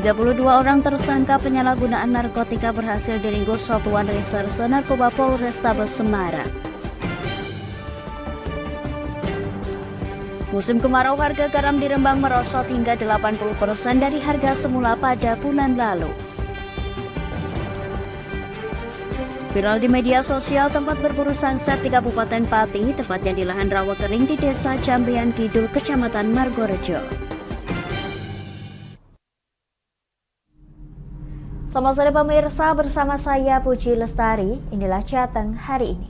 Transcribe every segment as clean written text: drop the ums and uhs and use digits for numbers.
32 orang tersangka penyalahgunaan narkotika berhasil diringkus Satuan Reserse Narkoba Polrestabes Semarang. Musim kemarau, harga garam di Rembang merosot hingga 80% dari harga semula pada bulan lalu. Viral di media sosial tempat berburu sunset di Kabupaten Pati, tepatnya di lahan rawa kering di Desa Jambean Kidul, Kecamatan Margorejo. Selamat sore pemirsa, bersama saya Puji Lestari, inilah Jateng hari ini.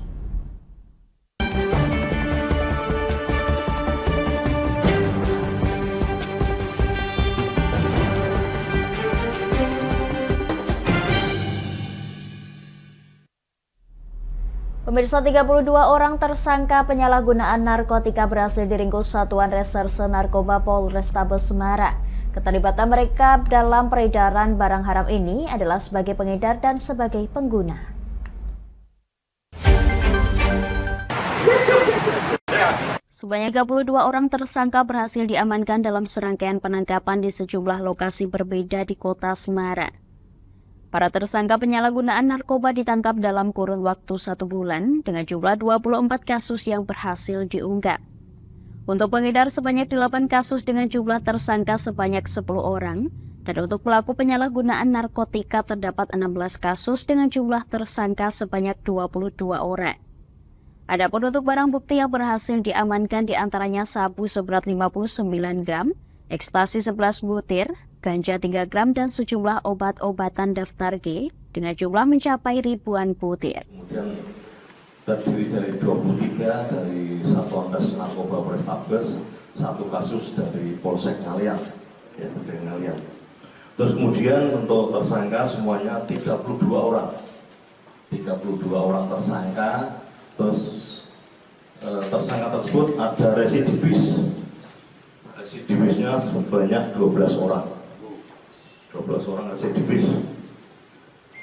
Pemirsa, 32 orang tersangka penyalahgunaan narkotika berhasil diringkus Satuan Reserse Narkoba Polrestabes Semarang. Keterlibatan mereka dalam peredaran barang haram ini adalah sebagai pengedar dan sebagai pengguna. Sebanyak 32 orang tersangka berhasil diamankan dalam serangkaian penangkapan di sejumlah lokasi berbeda di kota Semarang. Para tersangka penyalahgunaan narkoba ditangkap dalam kurun waktu 1 bulan dengan jumlah 24 kasus yang berhasil diungkap. Untuk pengedar sebanyak 8 kasus dengan jumlah tersangka sebanyak 10 orang, dan untuk pelaku penyalahgunaan narkotika terdapat 16 kasus dengan jumlah tersangka sebanyak 22 orang. Adapun untuk barang bukti yang berhasil diamankan diantaranya sabu seberat 59 gram, ekstasi 11 butir, ganja 3 gram dan sejumlah obat-obatan daftar G dengan jumlah mencapai ribuan butir. Kemudian terdiri dari 23 dari Satuan Reserse Narkoba Polrestabes, 1 kasus dari Polsek Ngalian, ya, dari Ngalian. Terus kemudian untuk tersangka semuanya 32 orang. 32 orang tersangka, terus tersangka tersebut ada residivis. Residivisnya sebanyak 12 orang. 12 orang residivis.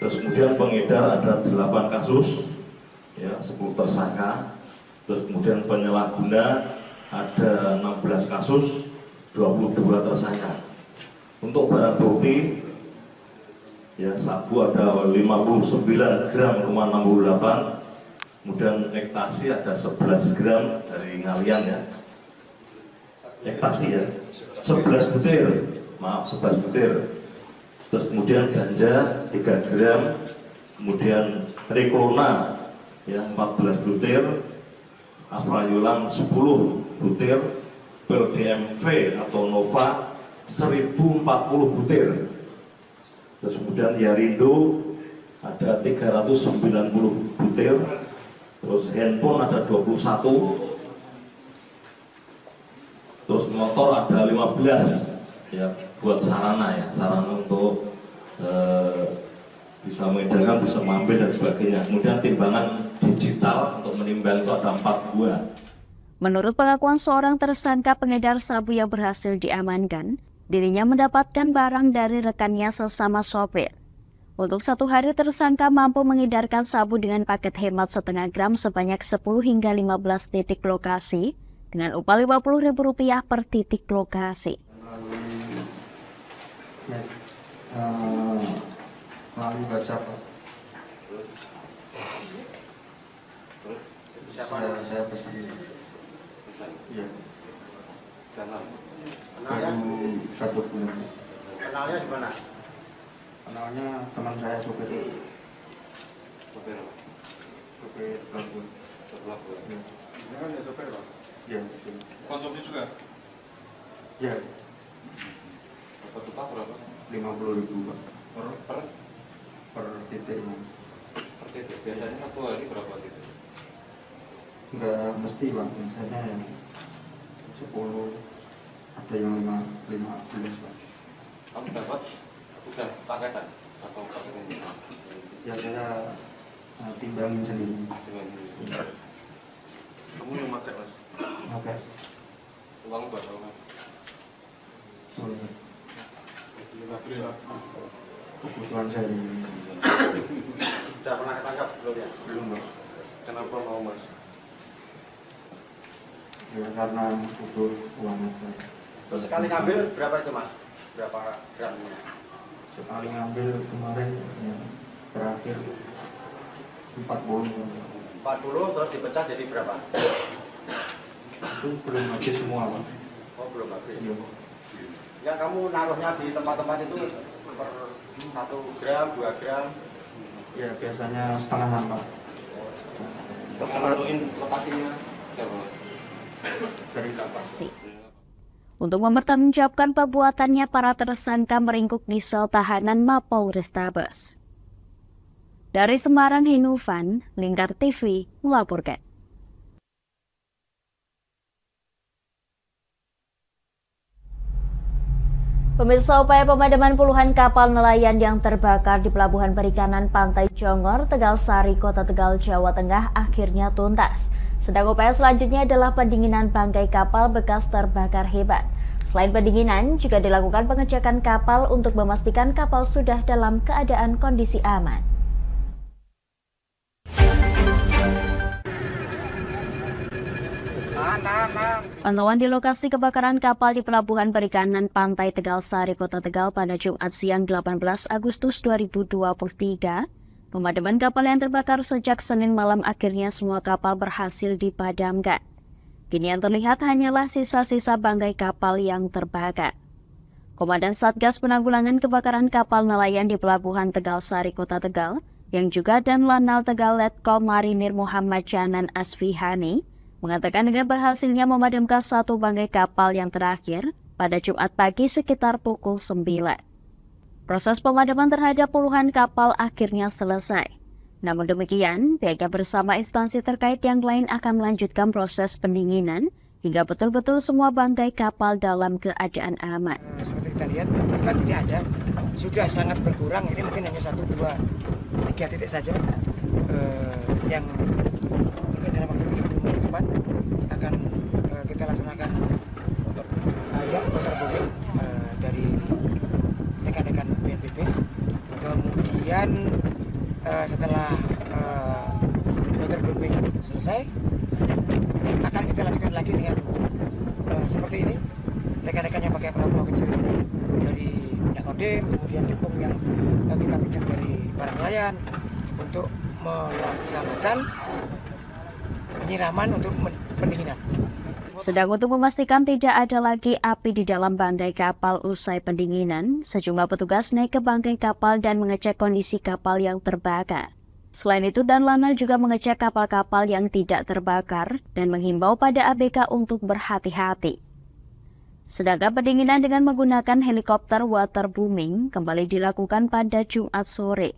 Terus kemudian pengedar ada 8 kasus, ya, 10 tersangka. Terus kemudian penyalahguna ada 16 kasus, 22 tersangka. Untuk barang bukti, ya, sabu ada 59 gram, 68. Kemudian ekstasi ada 11 gram dari Ngalian, ya. Ekstasi, ya, 11 butir, maaf, 11 butir. Terus kemudian ganja 3 gram, kemudian Riklona, ya, 14 butir, Afrayulan 10 butir, pil DMV atau Nova 1040 butir. Terus kemudian Yarindo ada 390 butir, terus handphone ada 21, terus motor ada 15, ya, buat sarana, ya, sarana untuk bisa mengedarkan, bisa mengambil dan sebagainya. Kemudian timbangan digital untuk menimbang itu ada 4 buah. Menurut pengakuan seorang tersangka pengedar sabu yang berhasil diamankan, dirinya mendapatkan barang dari rekannya sesama sopir. Untuk 1 hari tersangka mampu mengedarkan sabu dengan paket hemat setengah gram sebanyak 10 hingga 15 titik lokasi dengan upah Rp50.000 per titik lokasi. Melalui WhatsApp. Saya pesan. Iya. Baru 1 bulan. Kenalnya di mana? Kenalnya teman saya sopir. Sopir pelabuhan. Ini kan ya sopir, Pak? Iya. Konsumsi juga? Iya. Berapa? 50.000, Pak. Per titik. per titik. Biasanya 1 hari berapa titik? Enggak mesti, Pak. Biasanya 10, ada yang 15, Pak. Kamu dapat udah paketan atau paketan ini? Ya saya timbangin sendiri. Kamu yang pakai, Mas? Oke. Uang buat apa, Mas? Kebutuhan saya ini. Sudah pernah ketangkap belum ya? Belum, Pak. Kenapa mau, Mas? Ya karena butuh uang aja. Terus sekali ngambil berapa itu, Mas? Berapa gramnya? sekali ngambil kemarin ya, terakhir 40. 40 terus dipecah jadi berapa? Itu belum habis semua, Pak. Oh, belum habis. Iya. Yang kamu naruhnya di tempat-tempat itu per 1 gram, 2 gram? Ya biasanya setengahan, Pak. Kalau lokasinya berapa? Dari kapan? Untuk mempertanggungjawabkan perbuatannya, para tersangka meringkuk di sel tahanan Mapolrestabes. Dari Semarang, Hinufan, Lingkar TV melaporkan. Pemirsa, upaya pemadaman puluhan kapal nelayan yang terbakar di Pelabuhan Perikanan Pantai Jongor, Tegal Sari, Kota Tegal, Jawa Tengah akhirnya tuntas. Sedang upaya selanjutnya adalah pendinginan bangkai kapal bekas terbakar hebat. Selain pendinginan, juga dilakukan pengecekan kapal untuk memastikan kapal sudah dalam keadaan kondisi aman. Pantauan di lokasi kebakaran kapal di Pelabuhan Perikanan Pantai Tegal Sari, Kota Tegal pada Jumat siang 18 Agustus 2023. Pemadaman kapal yang terbakar sejak Senin malam akhirnya semua kapal berhasil dipadamkan. Kini yang terlihat hanyalah sisa-sisa bangkai kapal yang terbakar. Komandan Satgas Penanggulangan Kebakaran Kapal Nelayan di Pelabuhan Tegal Sari, Kota Tegal, yang juga dan Lanal Tegal Letkol Marinir Muhammad Janan Asfihani, mengatakan dengan berhasilnya memadamkan satu bangkai kapal yang terakhir pada Jumat pagi sekitar pukul 9. Proses pemadaman terhadap puluhan kapal akhirnya selesai. Namun demikian, pihaknya bersama instansi terkait yang lain akan melanjutkan proses pendinginan hingga betul-betul semua bangkai kapal dalam keadaan aman. Seperti kita lihat, bukan tidak ada, sudah sangat berkurang. Ini mungkin hanya 1, 2, 3 titik saja yang mungkin dalam waktu 30 menit ke depan akan kita laksanakan waterbombing dari rekan-rekan BNPB. Kemudian setelah waterbombing selesai, akan kita lanjutkan lagi dengan seperti ini. Rekan-rekan yang pakai perahu kecil dari minyak Kodim, kemudian cukung yang kita pinjam dari para nelayan untuk melaksanakan penyiraman untuk pendinginan. Sedang untuk memastikan tidak ada lagi api di dalam bangkai kapal usai pendinginan, sejumlah petugas naik ke bangkai kapal dan mengecek kondisi kapal yang terbakar. Selain itu, Danlanal juga mengecek kapal-kapal yang tidak terbakar dan menghimbau pada ABK untuk berhati-hati. Sedangkan pendinginan dengan menggunakan helikopter waterbooming kembali dilakukan pada Jumat sore.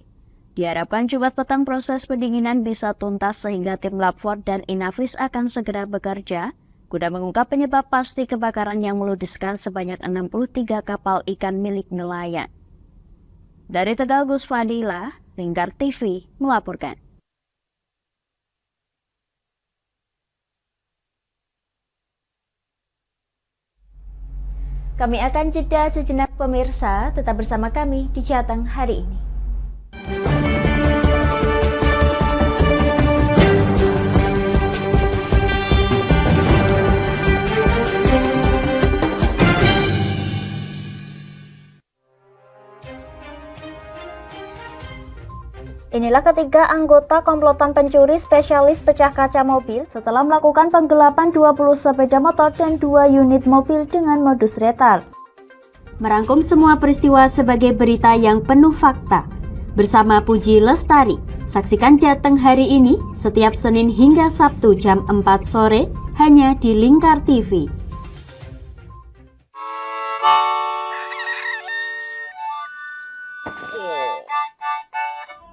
Diharapkan Jumat petang proses pendinginan bisa tuntas sehingga tim Lab 4 dan Inavis akan segera bekerja guna mengungkap penyebab pasti kebakaran yang meludeskan sebanyak 63 kapal ikan milik nelayan. Dari Tegal, Gus Fadila, Lingkar TV melaporkan. Kami akan jeda sejenak pemirsa, tetap bersama kami di Jateng hari ini. Inilah ketiga anggota komplotan pencuri spesialis pecah kaca mobil setelah melakukan penggelapan 20 sepeda motor dan 2 unit mobil dengan modus retard. Merangkum semua peristiwa sebagai berita yang penuh fakta. Bersama Puji Lestari, saksikan Jateng hari ini setiap Senin hingga Sabtu jam 4 sore hanya di Lingkar TV.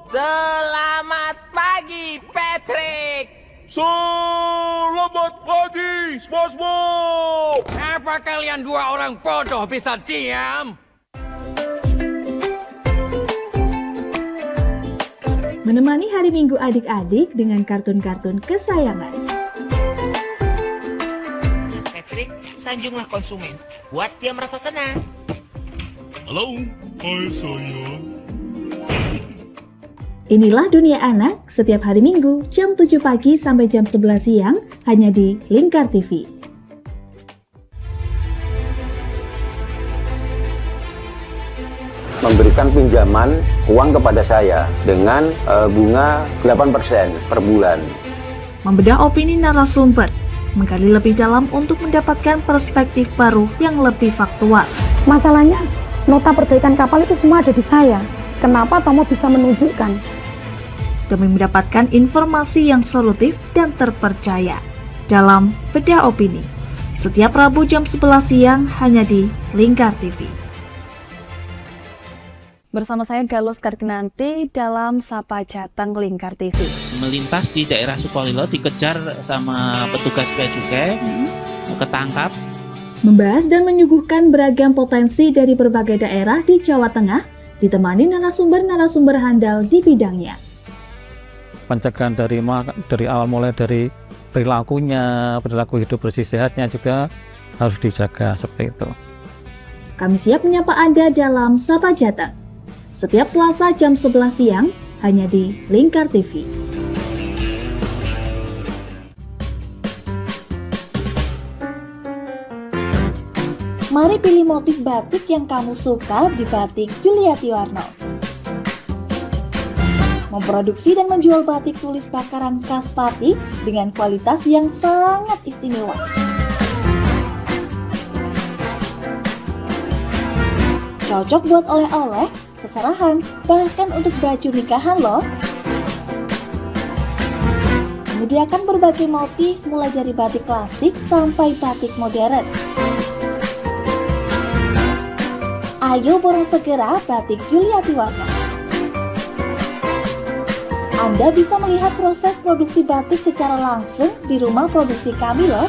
Selamat pagi, Patrick. Selamat pagi, SpongeBob. Apa kalian dua orang bodoh bisa diam? Menemani hari Minggu adik-adik dengan kartun-kartun kesayangan. Patrick, sanjunglah konsumen. Buat dia merasa senang. Halo, hai sayang. Inilah Dunia Anak setiap hari Minggu jam 7 pagi sampai jam 11 siang hanya di Lingkar TV. memberikan pinjaman uang kepada saya dengan bunga 8% per bulan. Membedah opini narasumber, menggali lebih dalam untuk mendapatkan perspektif baru yang lebih faktual. Masalahnya, nota perbaikan kapal itu semua ada di saya. Kenapa Tomo bisa menunjukkan? Demi mendapatkan informasi yang solutif dan terpercaya dalam Bedah Opini. Setiap Rabu jam 11 siang hanya di Lingkar TV. Bersama saya Galus Karkinanti dalam Sapa Jateng Lingkar TV. Melintas di daerah Sukolilo dikejar sama petugas bea cukai, ketangkap. Membahas dan menyuguhkan beragam potensi dari berbagai daerah di Jawa Tengah, ditemani narasumber-narasumber handal di bidangnya. Pencegahan dari awal mulai dari perilaku hidup bersih sehatnya juga harus dijaga seperti itu. Kami siap menyapa Anda dalam Sapa Jateng. Setiap Selasa jam 11 siang hanya di Lingkar TV. Mari pilih motif batik yang kamu suka di Batik Yuliati Warno. Memproduksi dan menjual batik tulis bakaran khas Pati dengan kualitas yang sangat istimewa. Cocok buat oleh-oleh, seserahan, bahkan untuk baju nikahan loh. Menyediakan berbagai motif mulai dari batik klasik sampai batik modern. Ayo borong segera Batik Yuliati Warno. Anda bisa melihat proses produksi batik secara langsung di rumah produksi kami loh.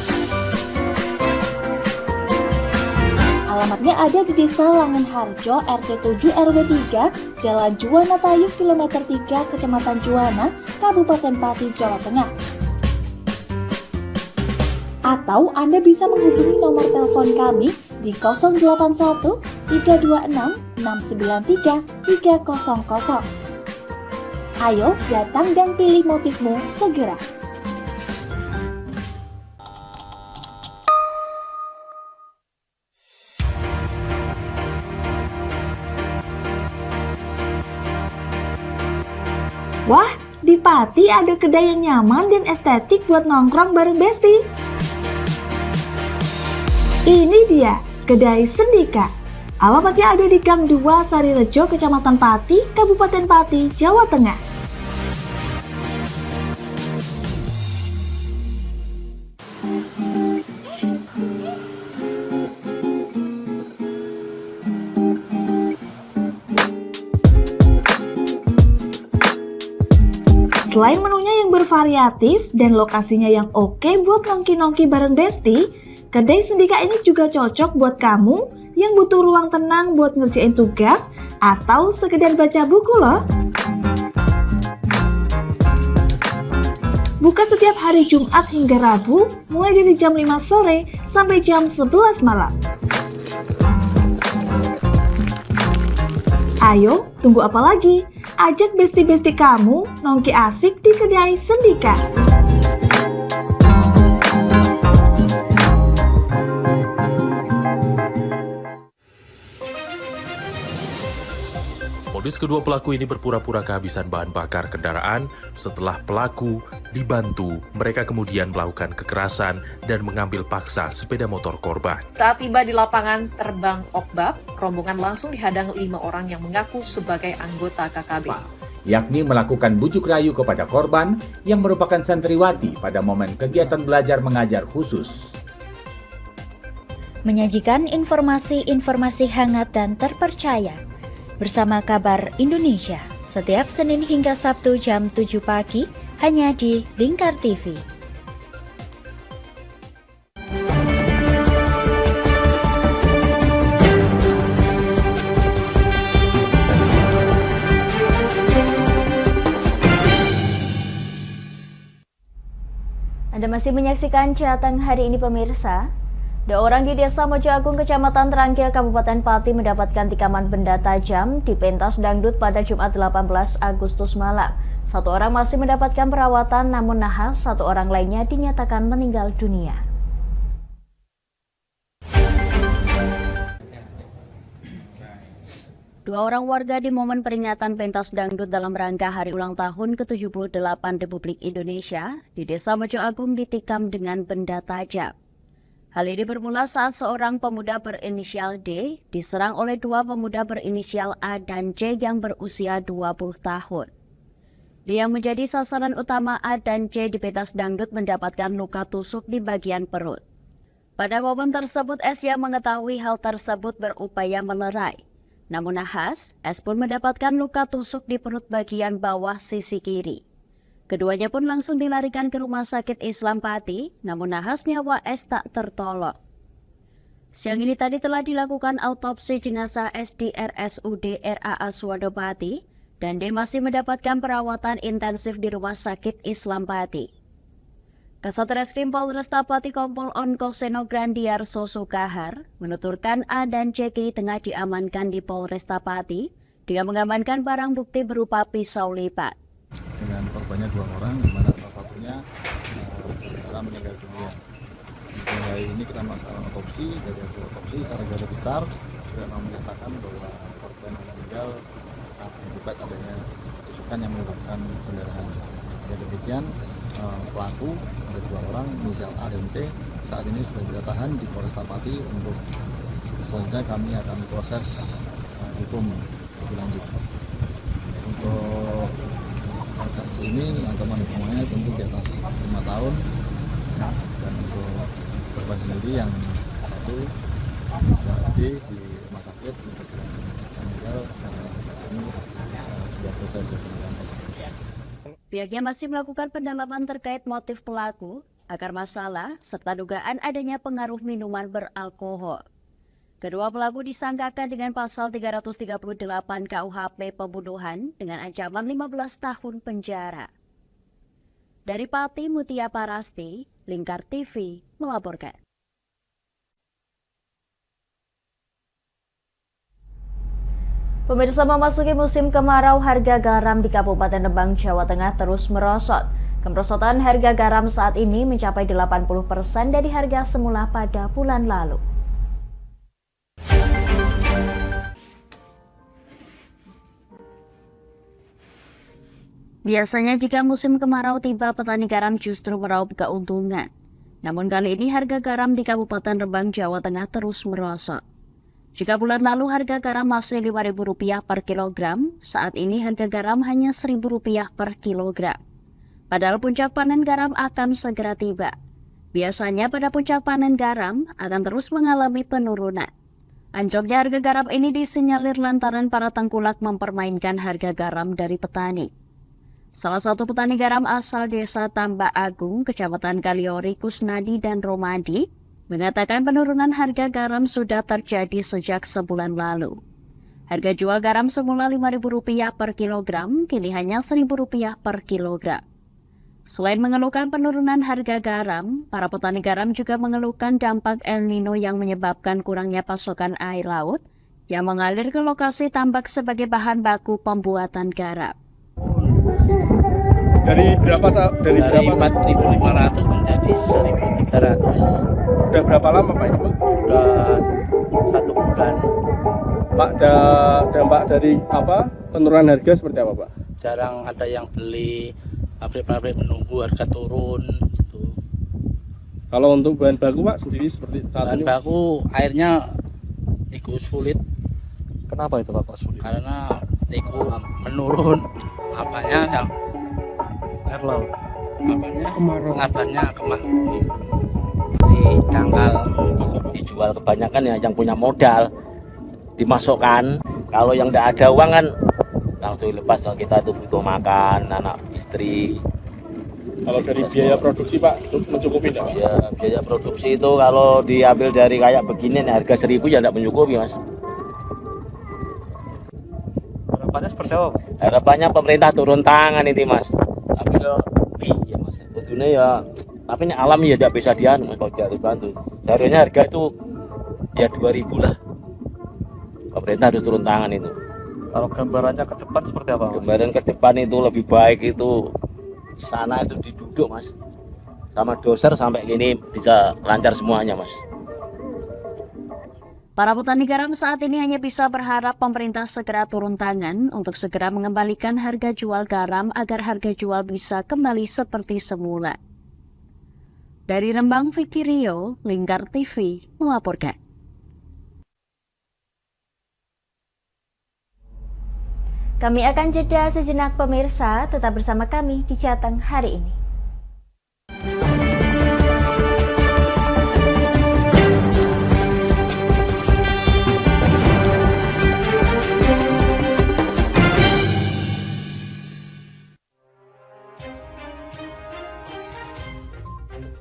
Alamatnya ada di Desa Langenharjo, RT 7 RW 3, Jalan Juwana Tayu, Kilometer 3, Kecamatan Juwana, Kabupaten Pati, Jawa Tengah. Atau Anda bisa menghubungi nomor telepon kami di 081 326 693 300. Ayo datang dan pilih motifmu segera. Wah, di Pati ada kedai yang nyaman dan estetik buat nongkrong bareng Besti. Ini dia, Kedai Sendika. Alamatnya ada di Gang 2 Sarirejo, Kecamatan Pati, Kabupaten Pati, Jawa Tengah. Selain menunya yang bervariatif dan lokasinya yang oke buat nongki-nongki bareng Besti, Kedai Sendika ini juga cocok buat kamu yang butuh ruang tenang buat ngerjain tugas atau sekedar baca buku loh. Buka setiap hari Jumat hingga Rabu, mulai dari jam 5 sore sampai jam 11 malam. Ayo, tunggu apa lagi? Ajak besti-besti kamu nongki asik di Kedai Sendika. Modus kedua pelaku ini berpura-pura kehabisan bahan bakar kendaraan. Setelah pelaku dibantu, mereka kemudian melakukan kekerasan dan mengambil paksa sepeda motor korban. Saat tiba di lapangan terbang Okbab, rombongan langsung dihadang 5 orang yang mengaku sebagai anggota KKB. Yakni melakukan bujuk rayu kepada korban yang merupakan santriwati pada momen kegiatan belajar mengajar khusus. Menyajikan informasi-informasi hangat dan terpercaya bersama Kabar Indonesia setiap Senin hingga Sabtu jam 7 pagi hanya di Lingkar TV. Anda masih menyaksikan Jateng hari ini pemirsa. 2 orang di Desa Mojo Agung, Kecamatan Terangkil, Kabupaten Pati mendapatkan tikaman benda tajam di pentas dangdut pada Jumat 18 Agustus malam. 1 orang masih mendapatkan perawatan, namun nahas 1 orang lainnya dinyatakan meninggal dunia. Dua orang warga di momen peringatan pentas dangdut dalam rangka hari ulang tahun ke-78 Republik Indonesia di Desa Mojo Agung ditikam dengan benda tajam. Hal ini bermula saat seorang pemuda berinisial D diserang oleh dua pemuda berinisial A dan C yang berusia 20 tahun. Dia yang menjadi sasaran utama A dan C di pentas dangdut mendapatkan luka tusuk di bagian perut. Pada momen tersebut S yang mengetahui hal tersebut berupaya melerai. Namun nahas, S pun mendapatkan luka tusuk di perut bagian bawah sisi kiri. Keduanya pun langsung dilarikan ke Rumah Sakit Islam Pati, namun nahas nyawa S tak tertolong. Siang ini tadi telah dilakukan autopsi jenazah S di RSUD RAA Suwodo Pati, dan D masih mendapatkan perawatan intensif di Rumah Sakit Islam Pati. Kasat Reskrim Polresta Pati Kompol Onkoseno Grandiarso Sukahar menuturkan A dan C kini tengah diamankan di Polresta Pati dengan mengamankan barang bukti berupa pisau lipat. Dengan korbannya dua orang, di mana salah satunya dalam meninggal dunia. Hari ini kita melakukan otopsi, dari hasil otopsi secara garis besar sudah menyatakan bahwa korban yang meninggal bukan adanya tusukan yang menyebabkan pendarahan. Ya, demikian pelaku ada dua orang, inisial A dan C, saat ini sudah kita tahan di Polresta Pati untuk selanjutnya kami akan proses hukum lebih lanjut. Untuk kasus ini ancaman hukumannya tentu di atas 5 tahun, dan untuk korban sendiri yang satu di rumah sakit untuk meninggal ini sudah selesai diselesaikan. Pihaknya masih melakukan pendalaman terkait motif pelaku, akar masalah, serta dugaan adanya pengaruh minuman beralkohol. Kedua pelaku disangkakan dengan pasal 338 KUHP pembunuhan dengan ancaman 15 tahun penjara. Dari Pati, Mutia Parasti, Lingkar TV melaporkan. Pemirsa, memasuki musim kemarau, harga garam di Kabupaten Rembang, Jawa Tengah terus merosot. Kemerosotan harga garam saat ini mencapai 80% dari harga semula pada bulan lalu. Biasanya jika musim kemarau tiba, petani garam justru meraup keuntungan. Namun kali ini harga garam di Kabupaten Rembang, Jawa Tengah terus merosot. Jika bulan lalu harga garam masih Rp5.000 per kilogram, saat ini harga garam hanya Rp1.000 per kilogram. Padahal puncak panen garam akan segera tiba. Biasanya pada puncak panen garam akan terus mengalami penurunan. Anjloknya harga garam ini disinyalir lantaran para tengkulak mempermainkan harga garam dari petani. Salah satu petani garam asal Desa Tambak Agung, Kecamatan Kaliori, Kusnadi dan Romadi, mengatakan penurunan harga garam sudah terjadi sejak sebulan lalu. Harga jual garam semula Rp5.000 per kilogram, kini hanya Rp1.000 per kilogram. Selain mengeluhkan penurunan harga garam, para petani garam juga mengeluhkan dampak El Nino yang menyebabkan kurangnya pasokan air laut yang mengalir ke lokasi tambak sebagai bahan baku pembuatan garam. Dari berapa? Dari 4.500 menjadi 1.300. Sudah berapa lama Pak ini Pak? Sudah 1 bulan. Pak, dampak dari penurunan harga seperti apa Pak? Jarang ada yang beli, pabrik-pabrik menunggu harga turun. Gitu. Kalau untuk bahan baku Pak sendiri seperti saat ini? Bahan baku airnya itu sulit. Kenapa itu Pak sulit? Karena itu menurun yang air laut. Ngabarnya masih dangkal. Dijual kebanyakan ya yang punya modal dimasukkan. Kalau yang tidak ada uang kan langsung lepas. Kita itu butuh makan, anak istri. Kalau dari biaya produksi Pak mencukupi tidak? Ya, biaya produksi itu kalau diambil dari kayak begini harga 1.000 ya tidak mencukupi Mas. Harapannya seperti apa? Harapannya pemerintah turun tangan ini Mas. Tapi iya Mas, betulnya ya, tapi ini alam ya tidak bisa Mas kalau tidak dibantu. Seharusnya harga itu ya 2.000 lah. Pemerintah harus turun tangan itu. Kalau gambarannya ke depan seperti apa? Gambaran ke depan itu lebih baik itu sana itu diduduk Mas. Sama doser sampai gini bisa lancar semuanya Mas. Para petani garam saat ini hanya bisa berharap pemerintah segera turun tangan untuk segera mengembalikan harga jual garam agar harga jual bisa kembali seperti semula. Dari Rembang, Vicky Rio, Lingkar TV melaporkan. Kami akan jeda sejenak pemirsa, tetap bersama kami di Jateng hari ini.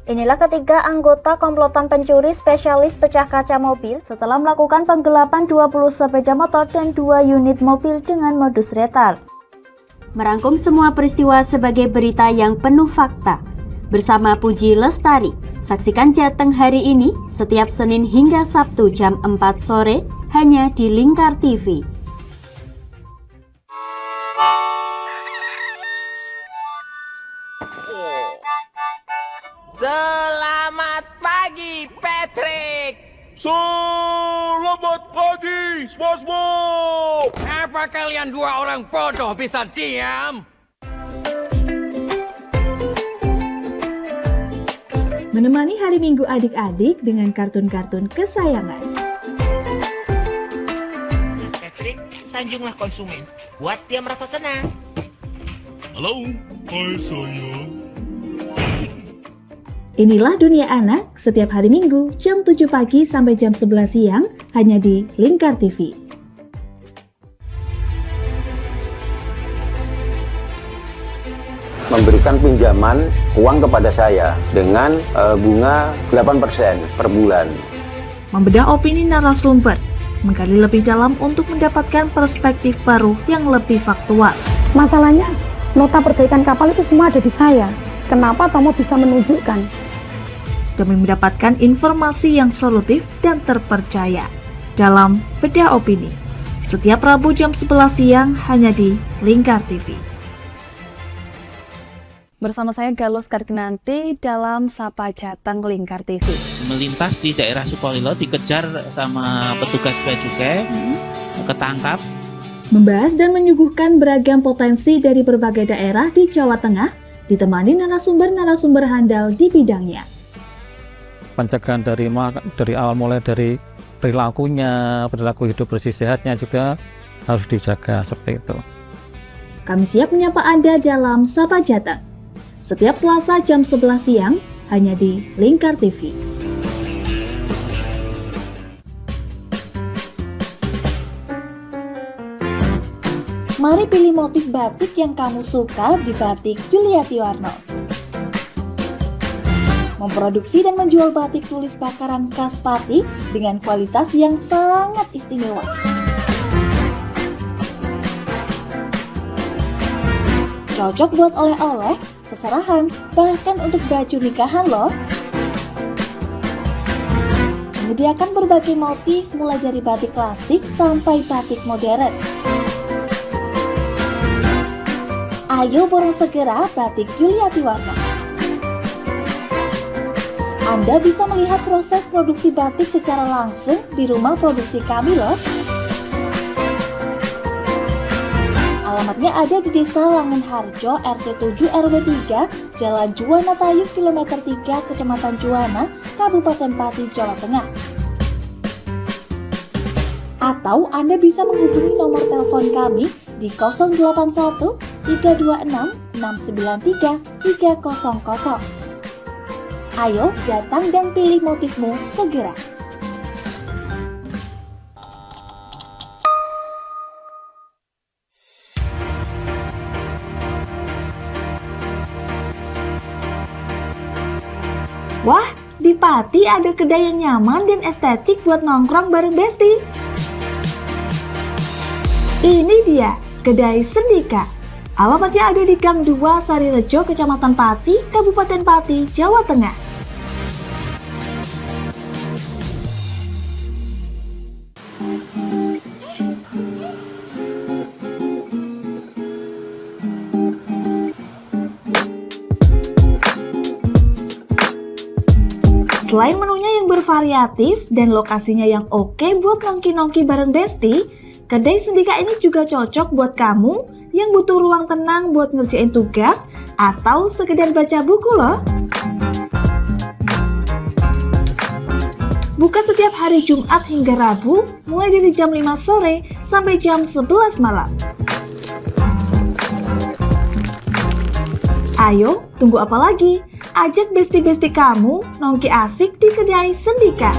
Inilah ketiga anggota komplotan pencuri spesialis pecah kaca mobil setelah melakukan penggelapan 20 sepeda motor dan 2 unit mobil dengan modus retal. Merangkum semua peristiwa sebagai berita yang penuh fakta. Bersama Puji Lestari, saksikan Jateng hari ini setiap Senin hingga Sabtu jam 4 sore hanya di Lingkar TV. Selamat pagi, Patrick. Selamat pagi, SpongeBob. Apa kalian dua orang bodoh bisa diam? Menemani hari Minggu adik-adik dengan kartun-kartun kesayangan. Patrick, sanjunglah konsumen. Buat dia merasa senang. Halo, hai sayang. Inilah Dunia Anak setiap hari Minggu jam 7 pagi sampai jam 11 siang hanya di Lingkar TV. Memberikan pinjaman uang kepada saya dengan bunga 8% per bulan. Membedah opini narasumber, menggali lebih dalam untuk mendapatkan perspektif baru yang lebih faktual. Masalahnya, nota perbaikan kapal itu semua ada di saya. Kenapa Tomo bisa menunjukkan? Demi mendapatkan informasi yang solutif dan terpercaya dalam Bedah Opini. Setiap Rabu jam 11 siang hanya di Lingkar TV. Bersama saya Galus Karginanti dalam Sapa Jateng Lingkar TV. Melintas di daerah Sukolilo dikejar sama petugas bea cukai, ketangkap. Membahas dan menyuguhkan beragam potensi dari berbagai daerah di Jawa Tengah, ditemani narasumber-narasumber handal di bidangnya. Pencegahan dari awal mulai dari perilakunya, perilaku hidup bersih sehatnya juga harus dijaga seperti itu. Kami siap menyapa Anda dalam Sapa Jateng. Setiap Selasa jam 11 siang hanya di Lingkar TV. Mari pilih motif batik yang kamu suka di Batik Yuliati Warno. Memproduksi dan menjual batik tulis bakaran khas Pati dengan kualitas yang sangat istimewa. Cocok buat oleh-oleh, seserahan, bahkan untuk baju nikahan loh. Menyediakan berbagai motif mulai dari batik klasik sampai batik modern. Ayo borong segera Batik Yuliati Warno. Anda bisa melihat proses produksi batik secara langsung di rumah produksi kami loh. Alamatnya ada di Desa Langenharjo, RT 7 RW 3, Jalan Juwana Tayu, Kilometer 3, Kecamatan Juwana, Kabupaten Pati, Jawa Tengah. Atau Anda bisa menghubungi nomor telepon kami di 081 326 693 300. Ayo datang dan pilih motifmu segera. Wah, di Pati ada kedai yang nyaman dan estetik buat nongkrong bareng Besti. Ini dia, Kedai Sendika. Alamatnya ada di Gang 2 Sarirejo, Kecamatan Pati, Kabupaten Pati, Jawa Tengah. Selain menunya yang bervariatif dan lokasinya yang oke buat nongki-nongki bareng Besti, kedai Sendika ini juga cocok buat kamu yang butuh ruang tenang buat ngerjain tugas atau sekedar baca buku loh. Buka setiap hari Jumat hingga Rabu, mulai dari jam 5 sore sampai jam 11 malam. Ayo, tunggu apa lagi? Ajak besti-besti kamu nongki asik di kedai Sendika.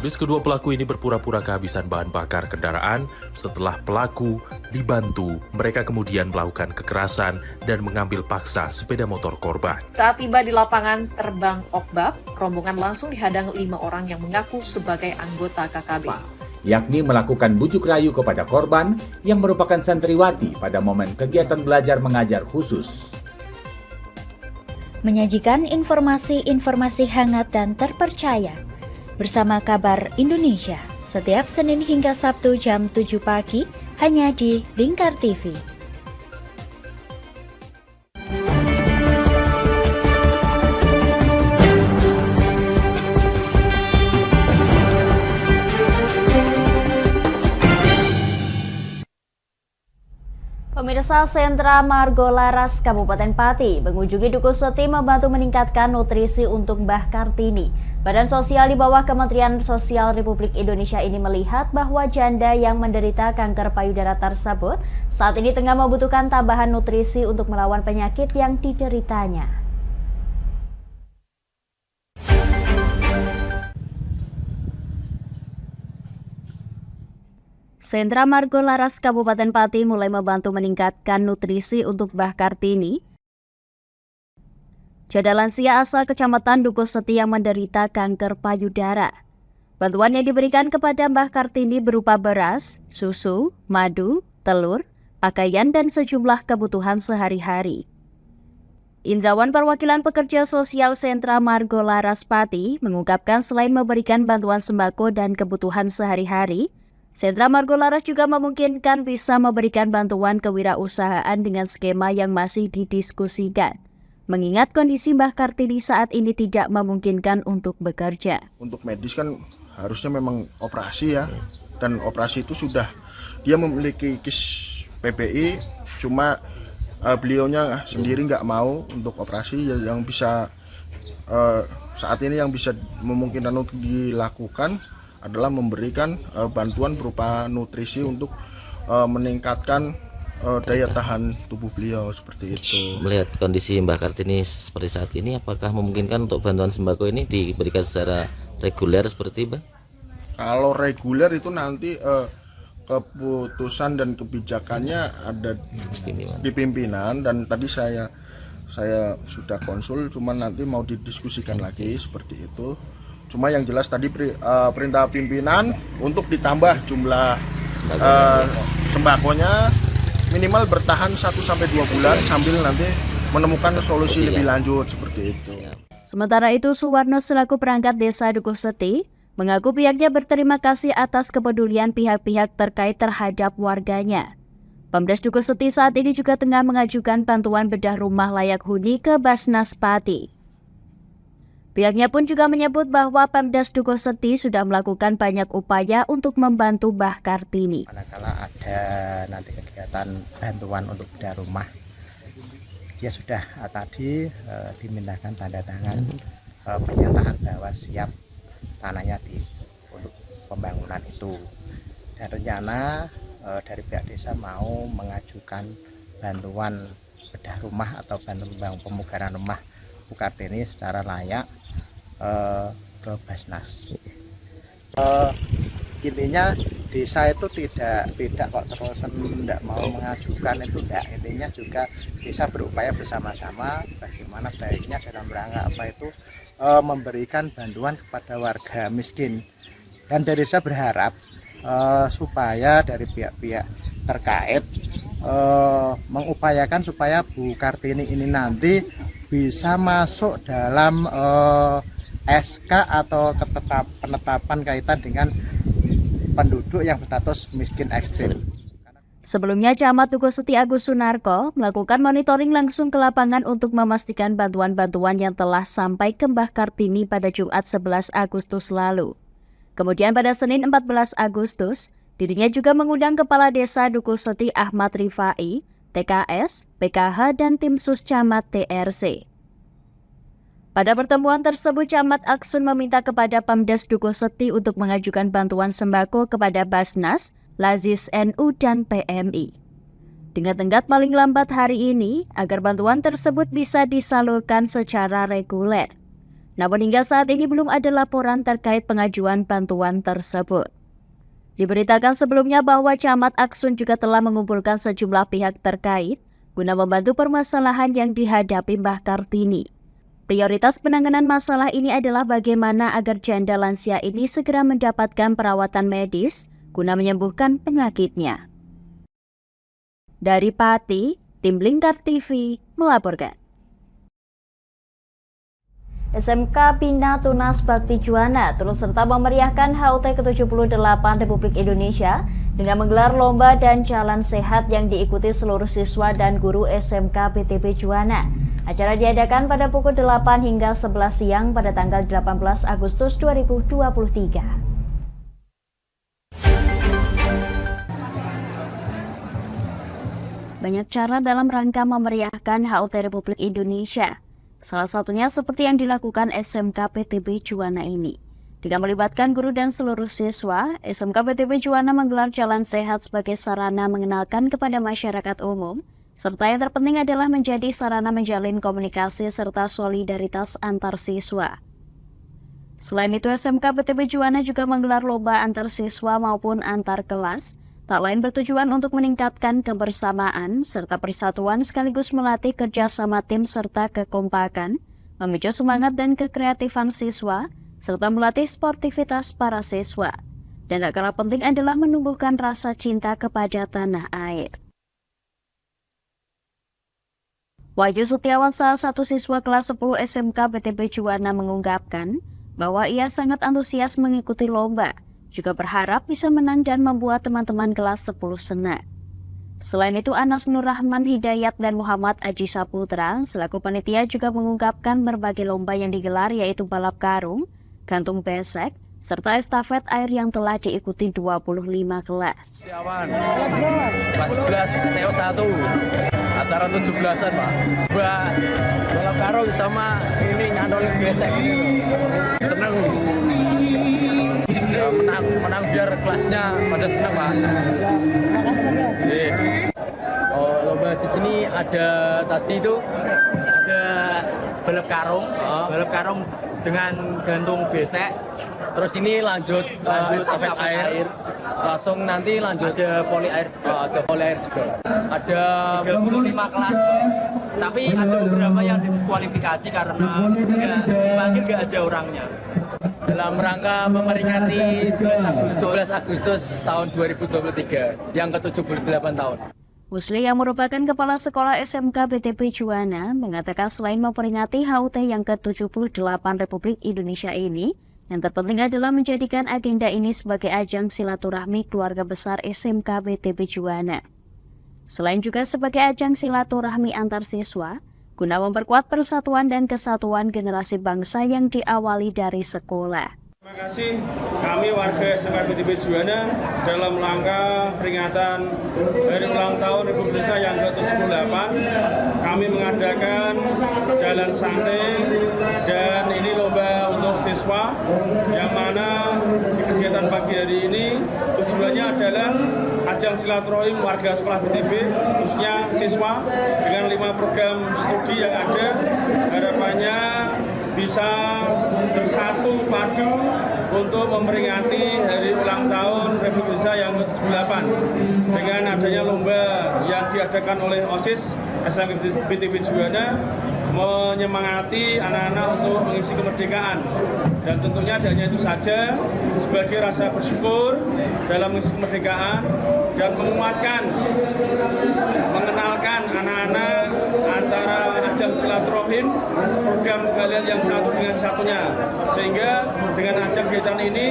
Modus kedua pelaku ini berpura-pura kehabisan bahan bakar kendaraan. Setelah pelaku dibantu, mereka kemudian melakukan kekerasan dan mengambil paksa sepeda motor korban. Saat tiba di lapangan terbang Okbab, rombongan langsung dihadang 5 orang yang mengaku sebagai anggota KKB. Yakni melakukan bujuk rayu kepada korban yang merupakan santriwati pada momen kegiatan belajar mengajar khusus. Menyajikan informasi-informasi hangat dan terpercaya bersama Kabar Indonesia setiap Senin hingga Sabtu jam 7 pagi hanya di Lingkar TV. Pemirsa, Sentra Margolaras Kabupaten Pati mengunjungi Dukuh Seti membantu meningkatkan nutrisi untuk Mbah Kartini. Badan Sosial di bawah Kementerian Sosial Republik Indonesia ini melihat bahwa janda yang menderita kanker payudara tersebut saat ini tengah membutuhkan tambahan nutrisi untuk melawan penyakit yang dideritanya. Sentra Margolaras Kabupaten Pati mulai membantu meningkatkan nutrisi untuk Mbah Kartini, janda lansia asal Kecamatan Dukuh Seti yang menderita kanker payudara. Bantuan yang diberikan kepada Mbah Kartini berupa beras, susu, madu, telur, pakaian, dan sejumlah kebutuhan sehari-hari. Indrawan Perwakilan Pekerja Sosial Sentra Margolaras Pati mengungkapkan selain memberikan bantuan sembako dan kebutuhan sehari-hari, Sentra Margolaras juga memungkinkan bisa memberikan bantuan kewirausahaan dengan skema yang masih didiskusikan. Mengingat kondisi Mbah Kartini saat ini tidak memungkinkan untuk bekerja. Untuk medis kan harusnya memang operasi ya, dan operasi itu sudah dia memiliki KIS PPI, cuma beliaunya sendiri nggak mau untuk operasi. Yang bisa saat ini yang bisa memungkinkan untuk dilakukan adalah memberikan bantuan berupa nutrisi untuk meningkatkan daya tahan tubuh beliau seperti itu. Melihat kondisi Mbah Kartini seperti saat ini, apakah memungkinkan untuk bantuan sembako ini diberikan secara reguler seperti Mbak? Kalau reguler itu nanti keputusan dan kebijakannya ada di pimpinan, dan tadi saya sudah konsul, cuman nanti mau didiskusikan lagi seperti itu. Cuma yang jelas tadi perintah pimpinan untuk ditambah jumlah sembakonya minimal bertahan 1-2 bulan sambil nanti menemukan solusi lebih lanjut seperti itu. Sementara itu, Suwarno selaku perangkat desa Dukuh Seti mengaku pihaknya berterima kasih atas kepedulian pihak-pihak terkait terhadap warganya. Pemdes Dukuh Seti saat ini juga tengah mengajukan bantuan bedah rumah layak huni ke Basnas Pati. Pihaknya pun juga menyebut bahwa Pemdes Dukuh Seti sudah melakukan banyak upaya untuk membantu Mbah Kartini. Manakala ada nanti kegiatan bantuan untuk bedah rumah, dia sudah tadi dimintakan tanda tangan pernyataan bahwa siap tanahnya untuk pembangunan itu. Dan rencana dari pihak desa mau mengajukan bantuan bedah rumah atau bantuan pemugaran rumah Bu Kartini secara layak ke Basnas. Intinya desa itu tidak kok terus tidak mau mengajukan itu tidak. Intinya juga desa berupaya bersama-sama bagaimana baiknya dalam rangka apa itu memberikan bantuan kepada warga miskin. Dan dari desa berharap supaya dari pihak-pihak terkait mengupayakan supaya Bu Kartini ini nanti bisa masuk dalam SK atau penetapan kaitan dengan penduduk yang berstatus miskin ekstrim. Sebelumnya, Camat Dukuh Seti Agus Sunarko melakukan monitoring langsung ke lapangan untuk memastikan bantuan-bantuan yang telah sampai ke Mbah Kartini pada Jumat 11 Agustus lalu. Kemudian pada Senin 14 Agustus, dirinya juga mengundang Kepala Desa Dukuh Seti Ahmad Rifai, TKS, PKH, dan tim Sus Camat TRC. Pada pertemuan tersebut, Camat Aksun meminta kepada Pamdes Dukuh Seti untuk mengajukan bantuan sembako kepada Basnas, Lazis NU, dan PMI. Dengan tenggat paling lambat hari ini, agar bantuan tersebut bisa disalurkan secara reguler. Namun hingga saat ini belum ada laporan terkait pengajuan bantuan tersebut. Diberitakan sebelumnya bahwa Camat Aksun juga telah mengumpulkan sejumlah pihak terkait guna membantu permasalahan yang dihadapi Mbah Kartini. Prioritas penanganan masalah ini adalah bagaimana agar janda lansia ini segera mendapatkan perawatan medis guna menyembuhkan penyakitnya. Dari Pati, tim Lingkar TV melaporkan. SMK Bina Tunas Bakti Juwana turut serta memeriahkan HUT ke-78 Republik Indonesia dengan menggelar lomba dan jalan sehat yang diikuti seluruh siswa dan guru SMK BTB Juwana. Acara diadakan pada pukul 8 hingga 11 siang pada tanggal 18 Agustus 2023. Banyak cara dalam rangka memeriahkan HUT Republik Indonesia. Salah satunya seperti yang dilakukan SMK PTB Juwana ini. Dengan melibatkan guru dan seluruh siswa, SMK PTB Juwana menggelar jalan sehat sebagai sarana mengenalkan kepada masyarakat umum, serta yang terpenting adalah menjadi sarana menjalin komunikasi serta solidaritas antar siswa. Selain itu, SMK PTB Juwana juga menggelar lomba antar siswa maupun antar kelas, tak lain bertujuan untuk meningkatkan kebersamaan serta persatuan sekaligus melatih kerjasama tim serta kekompakan, memicu semangat dan kekreatifan siswa, serta melatih sportivitas para siswa. Dan tak kalah penting adalah menumbuhkan rasa cinta kepada tanah air. Wahyu Setiawan, salah satu siswa kelas 10 SMK PTB Juwana, mengungkapkan bahwa ia sangat antusias mengikuti lomba, juga berharap bisa menang dan membuat teman-teman kelas 10 senang. Selain itu, Anas Nur Rahman Hidayat dan Muhammad Aji Saputra selaku panitia juga mengungkapkan berbagai lomba yang digelar, yaitu balap karung, gantung besek, serta estafet air yang telah diikuti 25 kelas. Setiawan, kelas 11, TO 1, antara 17-an Pak. Balap karung sama ini nyandolin besek. Seneng. Ya, menang biar kelasnya pada senang Pak. Oh, lomba di sini ada tadi itu ada balap karung dengan gantung besek. Terus ini lanjut estafet air. Langsung nanti lanjut ada volley air juga. Ada volley air juga. Ada 35 kelas. Tapi ada beberapa yang didiskualifikasi karena dipanggil nggak ada orangnya. Dalam rangka memperingati 17 Agustus tahun 2023 yang ke-78 tahun. Musli yang merupakan Kepala Sekolah SMK BTB Juwana mengatakan selain memperingati HUT yang ke-78 Republik Indonesia ini, yang terpenting adalah menjadikan agenda ini sebagai ajang silaturahmi keluarga besar SMK BTB Juwana. Selain juga sebagai ajang silaturahmi antar siswa, guna memperkuat persatuan dan kesatuan generasi bangsa yang diawali dari sekolah. Terima kasih kami warga SMK BTB Juwana dalam rangka peringatan Hari Ulang Tahun Republik Indonesia yang ke-78. Kami mengadakan jalan santai dan ini lomba untuk siswa, yang mana di kegiatan pagi hari ini tujuannya adalah ajang silaturahim warga sekolah BTB, khususnya siswa, dengan 5 program studi yang ada. Harapannya bisa bersatu padu untuk memperingati Hari Ulang Tahun Republik Indonesia yang ke-78 dengan adanya lomba yang diadakan oleh OSIS SMK BTB Juwana, menyemangati anak-anak untuk mengisi kemerdekaan. Dan tentunya tidak hanya itu saja, sebagai rasa bersyukur dalam mengisi kemerdekaan dan menguatkan, mengenalkan anak-anak antara ajang silaturahim, program kalian yang satu dengan satunya. Sehingga dengan ajang kegiatan ini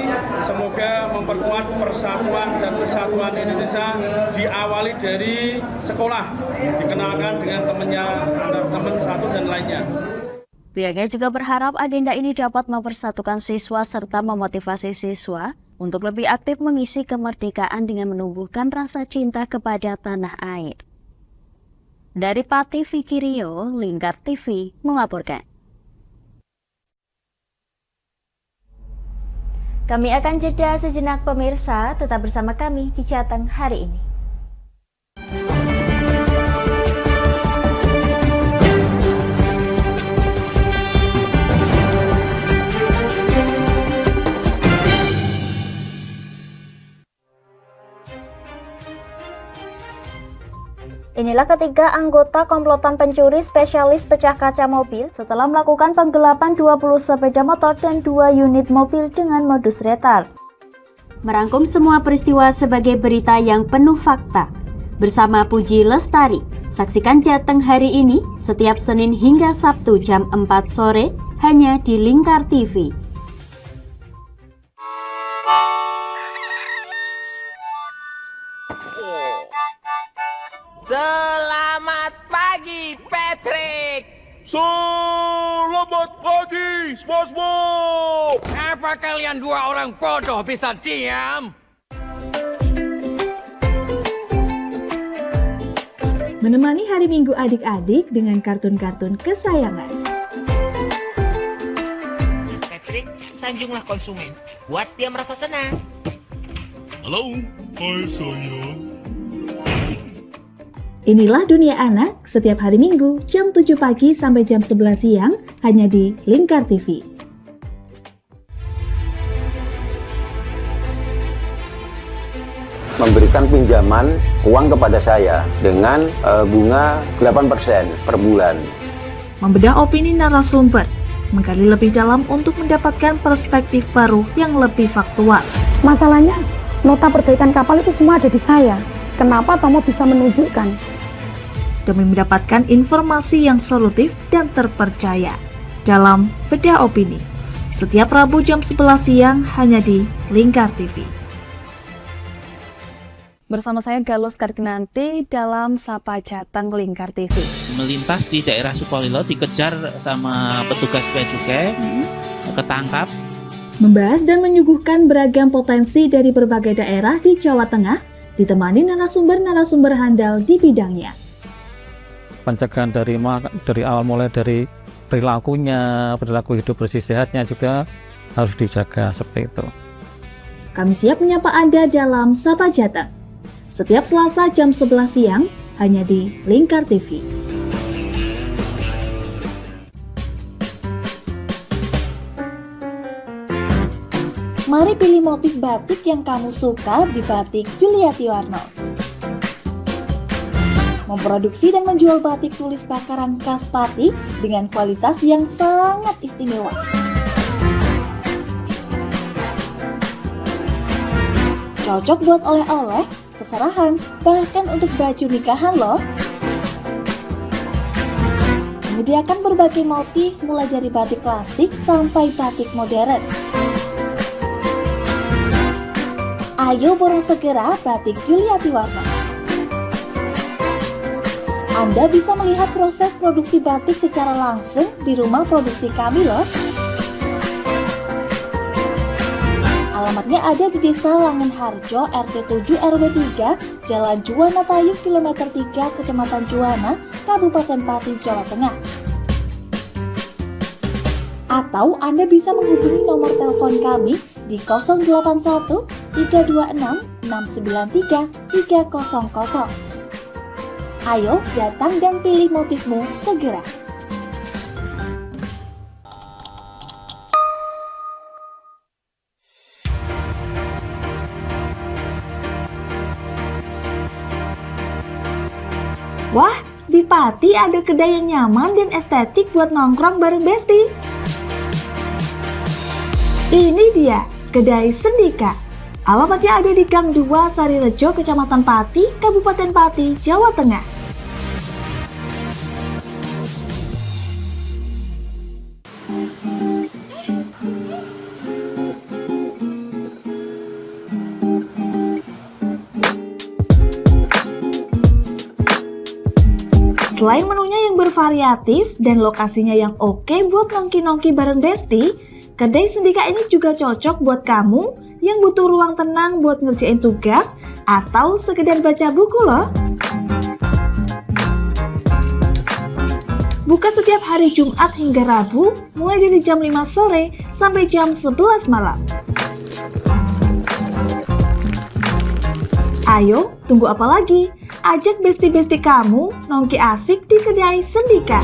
semoga memperkuat persatuan dan kesatuan Indonesia, diawali dari sekolah, dikenalkan dengan temannya, antar teman satu dan lainnya. Pihaknya juga berharap agenda ini dapat mempersatukan siswa serta memotivasi siswa untuk lebih aktif mengisi kemerdekaan dengan menumbuhkan rasa cinta kepada tanah air. Dari Pati Fikirio, Lingkar TV melaporkan. Kami akan jeda sejenak pemirsa, tetap bersama kami di Jateng hari ini. Inilah ketiga anggota komplotan pencuri spesialis pecah kaca mobil setelah melakukan penggelapan 20 sepeda motor dan 2 unit mobil dengan modus retard. Merangkum semua peristiwa sebagai berita yang penuh fakta. Bersama Puji Lestari, saksikan Jateng hari ini setiap Senin hingga Sabtu jam 4 sore hanya di Lingkar TV. Selamat pagi, Patrick. Selamat pagi, SpongeBob. Apa kalian dua orang bodoh bisa diam? Menemani hari Minggu adik-adik dengan kartun-kartun kesayangan. Patrick, sanjunglah konsumen. Buat dia merasa senang. Halo, hai sayang. Inilah Dunia Anak setiap hari Minggu jam 7 pagi sampai jam 11 siang hanya di Lingkar TV. Memberikan pinjaman uang kepada saya dengan bunga 8% per bulan. Membedah opini narasumber, menggali lebih dalam untuk mendapatkan perspektif baru yang lebih faktual. Masalahnya, nota perbaikan kapal itu semua ada di saya. Kenapa Tomo bisa menunjukkan? Demi mendapatkan informasi yang solutif dan terpercaya dalam Bedah Opini. Setiap Rabu jam 11 siang hanya di Lingkar TV. Bersama saya Galuh Karkinanti dalam Sapa Jateng Lingkar TV. Melintas di daerah Sukolilo dikejar sama petugas bea cukai, ketangkap. Membahas dan menyuguhkan beragam potensi dari berbagai daerah di Jawa Tengah, ditemani narasumber-narasumber handal di bidangnya. Pencegahan dari awal mulai dari perilakunya, perilaku hidup bersih sehatnya juga harus dijaga seperti itu. Kami siap menyapa Anda dalam Sapa Jateng. Setiap Selasa jam 11 siang hanya di Lingkar TV. Mari pilih motif batik yang kamu suka di Batik Yuliati Warno. Memproduksi dan menjual batik tulis bakaran khas Pati dengan kualitas yang sangat istimewa. Cocok buat oleh-oleh, seserahan, bahkan untuk baju nikahan loh. Menyediakan berbagai motif mulai dari batik klasik sampai batik modern. Ayo borong segera Batik Yuliati Warno. Anda bisa melihat proses produksi batik secara langsung di rumah produksi kami loh. Alamatnya ada di Desa Langenharjo, RT 7 RW 3, Jalan Juwana Tayu, Kilometer 3, Kecamatan Juwana, Kabupaten Pati, Jawa Tengah. Atau Anda bisa menghubungi nomor telepon kami di 081 326 693 300. Ayo datang dan pilih motifmu segera. Wah, di Pati ada kedai yang nyaman dan estetik buat nongkrong bareng Besti. Ini dia, Kedai Sendika. Alamatnya ada di Gang 2 Sarirejo, Kecamatan Pati, Kabupaten Pati, Jawa Tengah. Selain menunya yang bervariatif dan lokasinya yang oke buat nongki-nongki bareng Besti, kedai Sendika ini juga cocok buat kamu yang butuh ruang tenang buat ngerjain tugas atau sekedar baca buku loh. Buka setiap hari Jumat hingga Rabu, mulai dari jam 5 sore sampai jam 11 malam. Ayo, tunggu apa lagi? Ajak besti-besti kamu nongki asik di kedai Sendika.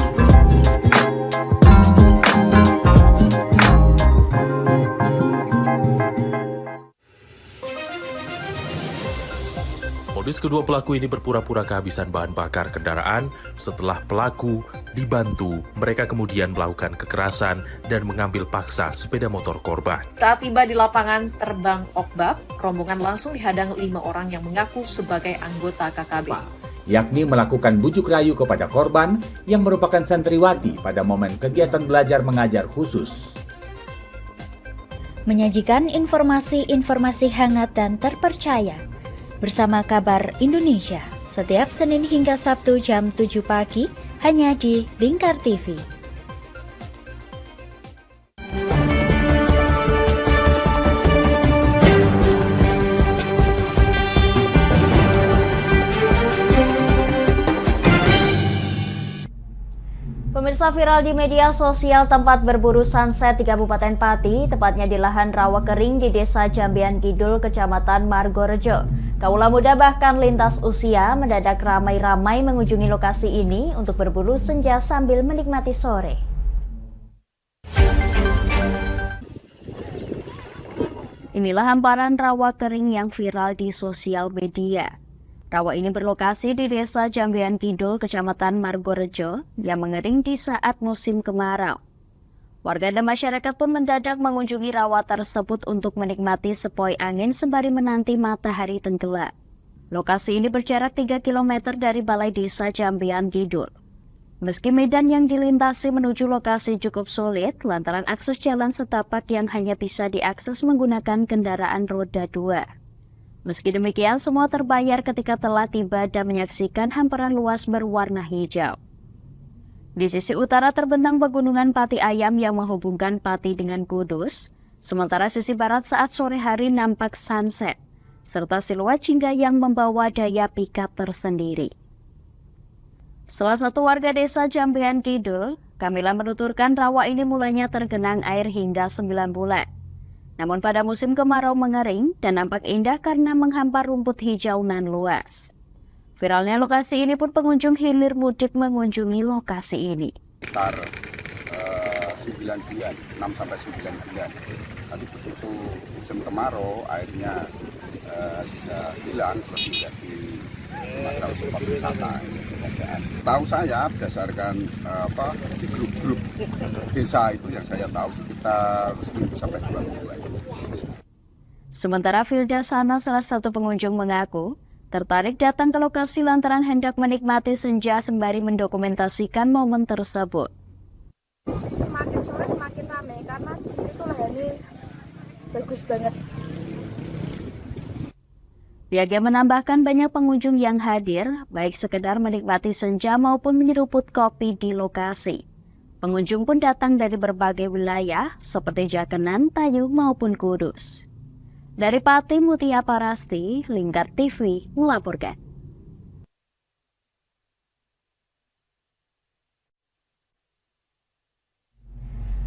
Modus kedua pelaku ini berpura-pura kehabisan bahan bakar kendaraan. Setelah pelaku dibantu, mereka kemudian melakukan kekerasan dan mengambil paksa sepeda motor korban. Saat tiba di lapangan terbang Okbab, rombongan langsung dihadang 5 orang yang mengaku sebagai anggota KKB. Yakni melakukan bujuk rayu kepada korban yang merupakan santriwati pada momen kegiatan belajar mengajar khusus. Menyajikan informasi-informasi hangat dan terpercaya bersama Kabar Indonesia setiap Senin hingga Sabtu jam 7 pagi hanya di Lingkar TV. Pemirsa, viral di media sosial tempat berburu sunset di Kabupaten Pati, tepatnya di lahan rawa kering di Desa Jambean Kidul, Kecamatan Margorejo. Kaula muda bahkan lintas usia mendadak ramai-ramai mengunjungi lokasi ini untuk berburu senja sambil menikmati sore. Inilah hamparan rawa kering yang viral di sosial media. Rawa ini berlokasi di Desa Jambean Kidul, Kecamatan Margorejo, yang mengering di saat musim kemarau. Warga dan masyarakat pun mendadak mengunjungi rawa tersebut untuk menikmati sepoi angin sembari menanti matahari tenggelam. Lokasi ini berjarak 3 km dari Balai Desa Jambean Kidul. Meski medan yang dilintasi menuju lokasi cukup sulit, lantaran akses jalan setapak yang hanya bisa diakses menggunakan kendaraan roda 2. Meski demikian, semua terbayar ketika telah tiba dan menyaksikan hamparan luas berwarna hijau. Di sisi utara terbentang pegunungan Pati Ayam yang menghubungkan Pati dengan Kudus, sementara sisi barat saat sore hari nampak sunset, serta siluet jingga yang membawa daya pikat tersendiri. Salah satu warga desa Jambean Kidul, Kamila menuturkan rawa ini mulanya tergenang air hingga 9 bulan. Namun pada musim kemarau mengering dan nampak indah karena menghampar rumput hijau nan luas. Viralnya lokasi ini pun pengunjung hilir mudik mengunjungi lokasi ini. Sekitar 9 bulan, 6-9 bulan. Tadi begitu musim kemarau, airnya sudah hilang, terus menjadi macam spot wisata. Tahu saya berdasarkan di grup-grup desa itu yang saya tahu sekitar 1-2 bulan. Sementara Filda Sana, salah satu pengunjung, mengaku tertarik datang ke lokasi lantaran hendak menikmati senja sembari mendokumentasikan momen tersebut. Semakin sore semakin ramai karena di sini tuh lahannya bagus banget. Pihaknya menambahkan banyak pengunjung yang hadir, baik sekedar menikmati senja maupun menyeruput kopi di lokasi. Pengunjung pun datang dari berbagai wilayah seperti Jakenan, Tayu maupun Kudus. Dari Pati, Mutia Parasti, Lingkar TV melaporkan.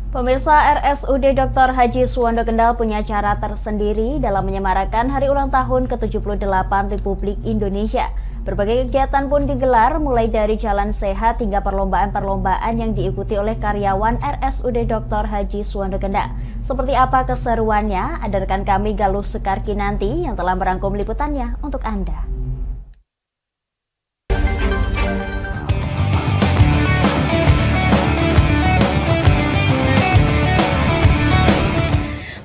Pemirsa, RSUD Dr. Haji Suwondo Kendal punya cara tersendiri dalam menyemarakan hari ulang tahun ke-78 Republik Indonesia. Berbagai kegiatan pun digelar, mulai dari jalan sehat hingga perlombaan-perlombaan yang diikuti oleh karyawan RSUD Dr. Haji Suwondo Kendal. Seperti apa keseruannya? Ada rekan kami Galuh Sekarkinanti yang telah merangkum liputannya untuk Anda.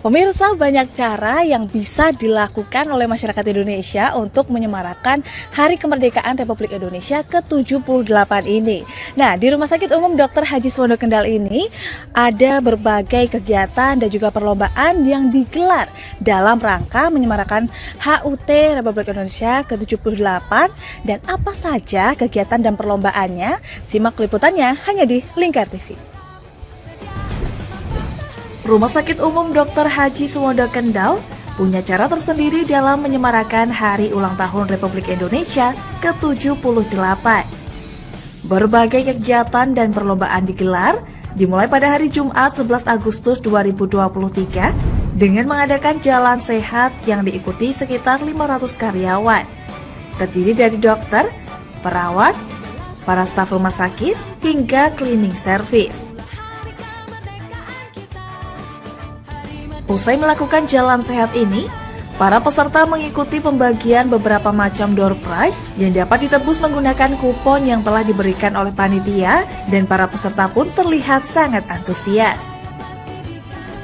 Pemirsa, banyak cara yang bisa dilakukan oleh masyarakat Indonesia untuk menyemarakan Hari Kemerdekaan Republik Indonesia ke-78 ini. Nah, di Rumah Sakit Umum Dr. Haji Suwondo Kendal ini ada berbagai kegiatan dan juga perlombaan yang digelar dalam rangka menyemarakan HUT Republik Indonesia ke-78. Dan apa saja kegiatan dan perlombaannya? Simak liputannya hanya di Lingkar TV. Rumah Sakit Umum Dr. Haji Suwondo Kendal punya cara tersendiri dalam menyemarakan Hari Ulang Tahun Republik Indonesia ke-78. Berbagai kegiatan dan perlombaan digelar dimulai pada hari Jumat 11 Agustus 2023 dengan mengadakan jalan sehat yang diikuti sekitar 500 karyawan. Terdiri dari dokter, perawat, para staf rumah sakit, hingga cleaning service. Usai melakukan jalan sehat ini, para peserta mengikuti pembagian beberapa macam door prize yang dapat ditebus menggunakan kupon yang telah diberikan oleh panitia, dan para peserta pun terlihat sangat antusias.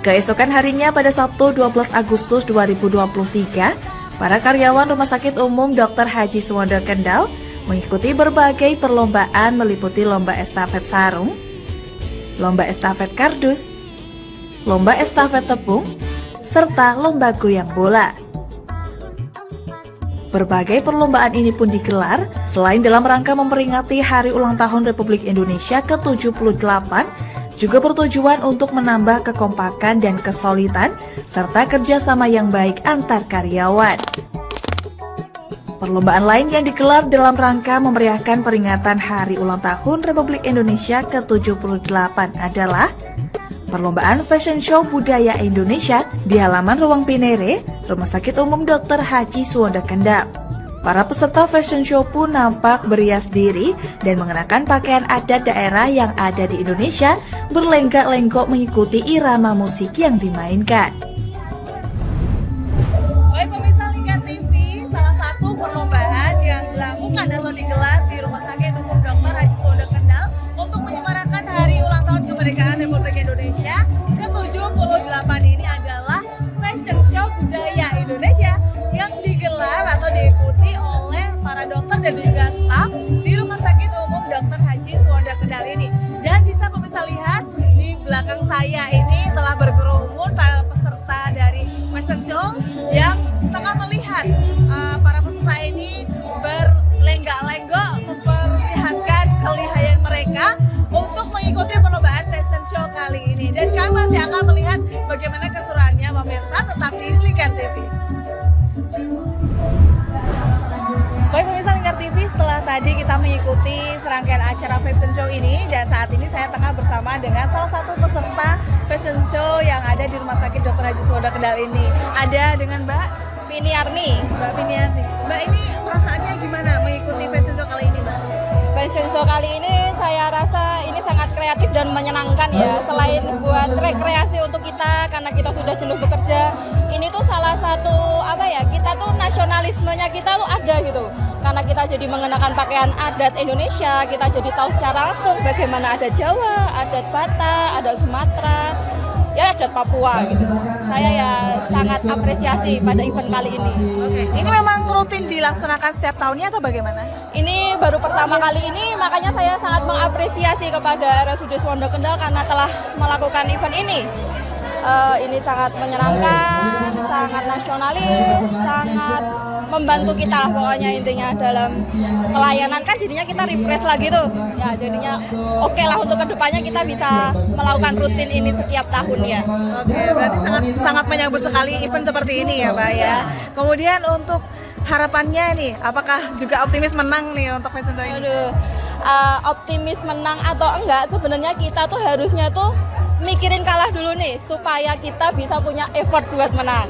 Keesokan harinya pada Sabtu 12 Agustus 2023, para karyawan Rumah Sakit Umum Dr. Haji Suwondo Kendal mengikuti berbagai perlombaan meliputi lomba estafet sarung, lomba estafet kardus, lomba estafet tepung, serta lomba goyang bola. Berbagai perlombaan ini pun digelar selain dalam rangka memperingati Hari Ulang Tahun Republik Indonesia ke-78, juga bertujuan untuk menambah kekompakan dan kesolidan serta kerjasama yang baik antar karyawan. Perlombaan lain yang digelar dalam rangka memeriahkan peringatan Hari Ulang Tahun Republik Indonesia ke-78 adalah perlombaan fashion show budaya Indonesia di halaman Ruang Pinere, Rumah Sakit Umum Dr. Haji Suwondo Kendal. Para peserta fashion show pun nampak berias diri dan mengenakan pakaian adat daerah yang ada di Indonesia, berlenggak-lenggok mengikuti irama musik yang dimainkan. Baik pemirsa Lingkar TV, salah satu perlombaan yang dilakukan atau digelar di Rumah Sakit Umum Dr. Haji Suwondo Kendal untuk menyemarakan Hari Ulang Tahun Kemerdekaan Republik Indonesia ke-78 ini adalah Fashion Show Budaya Indonesia yang digelar atau diikuti oleh para dokter dan juga staf di Rumah Sakit Umum Dr. Haji Suwondo Kendal ini. Dan bisa pemirsa lihat di belakang saya ini telah berkerumun para peserta dari Fashion Show yang tengah melihat para peserta ini berlenggak-lenggok memperlihatkan kelihayan mereka untuk mengikuti perlombaan fashion show kali ini. Dan kami masih akan melihat bagaimana keseruannya pemirsa, tetap di Lingkar TV. Baik pemirsa Lingkar TV, setelah tadi kita mengikuti serangkaian acara fashion show ini, dan saat ini saya tengah bersama dengan salah satu peserta fashion show yang ada di Rumah Sakit Dr. Haji Suwondo Kendal ini. Ada dengan Mbak Vini Arni. Mbak Vini Arni. Mbak, ini perasaannya gimana mengikuti fashion show kali ini, Mbak? Fashion show kali ini saya rasa ini sangat kreatif dan menyenangkan ya. Selain buat rekreasi untuk kita karena kita sudah jenuh bekerja, ini tuh salah satu kita tuh nasionalismenya kita tuh ada gitu. Karena kita jadi mengenakan pakaian adat Indonesia, kita jadi tahu secara langsung bagaimana adat Jawa, adat Batak, adat Sumatera, ya adat Papua gitu. Saya ya sangat apresiasi pada event kali ini. Oke. Ini memang rutin dilaksanakan setiap tahunnya atau bagaimana? Ini baru pertama kali ini, makanya saya sangat mengapresiasi kepada RSUD Suwondo Kendal karena telah melakukan event ini. Ini sangat menyenangkan, sangat nasionalis, sangat membantu kita lah pokoknya intinya dalam pelayanan, kan jadinya kita refresh lagi tuh. Ya jadinya oke lah untuk kedepannya kita bisa melakukan rutin ini setiap tahun ya. Oke, berarti sangat menyambut sekali event seperti ini ya Mbak ya. Kemudian untuk harapannya nih, apakah juga optimis menang nih untuk fashion show ini? Optimis menang atau enggak, sebenarnya kita tuh harusnya tuh mikirin kalah dulu nih supaya kita bisa punya effort buat menang.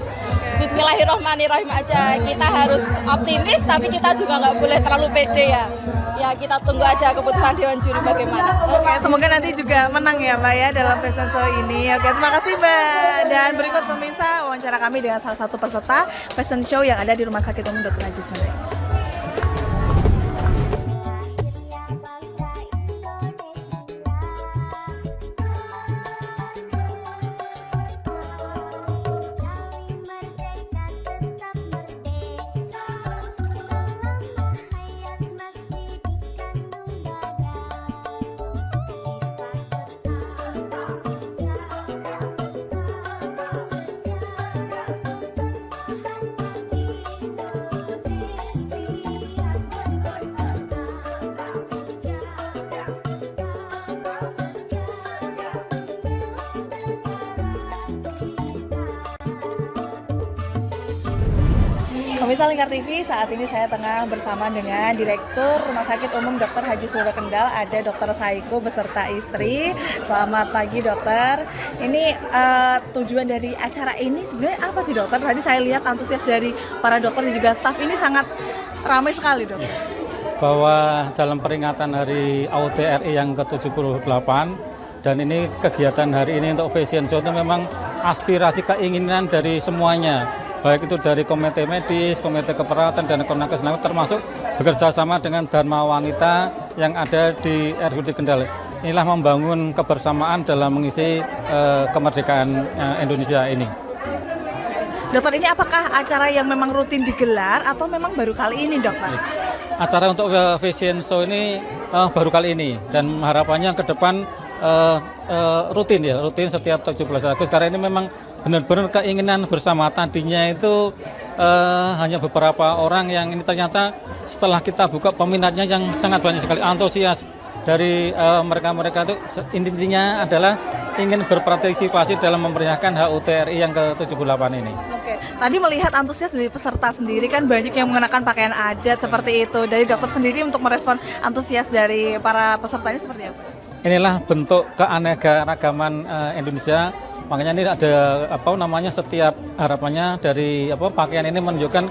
Bismillahirrahmanirrahim aja, kita harus optimis tapi kita juga nggak boleh terlalu pede ya. Ya kita tunggu aja keputusan Dewan Juri bagaimana. Oke, semoga nanti juga menang ya Mbak ya dalam fashion show ini. Oke, terima kasih Mbak. Dan berikut pemirsa wawancara kami dengan salah satu peserta fashion show yang ada di Rumah Sakit Umum Dr. Haji Suwondo. Pemirsa Lingkar TV, saat ini saya tengah bersama dengan Direktur Rumah Sakit Umum Dr. Haji Suwondo Kendal, ada Dr. Saiko beserta istri. Selamat pagi dokter. Ini tujuan dari acara ini sebenarnya apa sih dokter? Tadi saya lihat antusias dari para dokter dan juga staf ini sangat ramai sekali dok. Bahwa dalam peringatan Hari AUT RI yang ke-78 dan ini kegiatan hari ini untuk fashion show itu memang aspirasi keinginan dari semuanya, baik itu dari komite medis, komite keperawatan dan Konaker Senawi, termasuk bekerja sama dengan Dharma Wanita yang ada di RSUD Kendal. Inilah membangun kebersamaan dalam mengisi kemerdekaan Indonesia ini. Dokter, ini apakah acara yang memang rutin digelar atau memang baru kali ini dokter? Acara untuk fashion show ini baru kali ini dan harapannya ke depan rutin setiap 17 Agustus, karena ini memang benar-benar keinginan bersama. Tadinya itu hanya beberapa orang yang ini ternyata setelah kita buka peminatnya yang sangat banyak sekali, antusias dari mereka-mereka itu intinya adalah ingin berpartisipasi dalam memeriahkan HUT RI yang ke-78 ini. Oke, tadi melihat antusias dari peserta sendiri kan banyak yang mengenakan pakaian adat seperti itu. Dari dokter sendiri untuk merespon antusias dari para peserta ini seperti apa? Inilah bentuk keanekaragaman Indonesia. Makanya ini ada setiap harapannya dari pakaian ini menunjukkan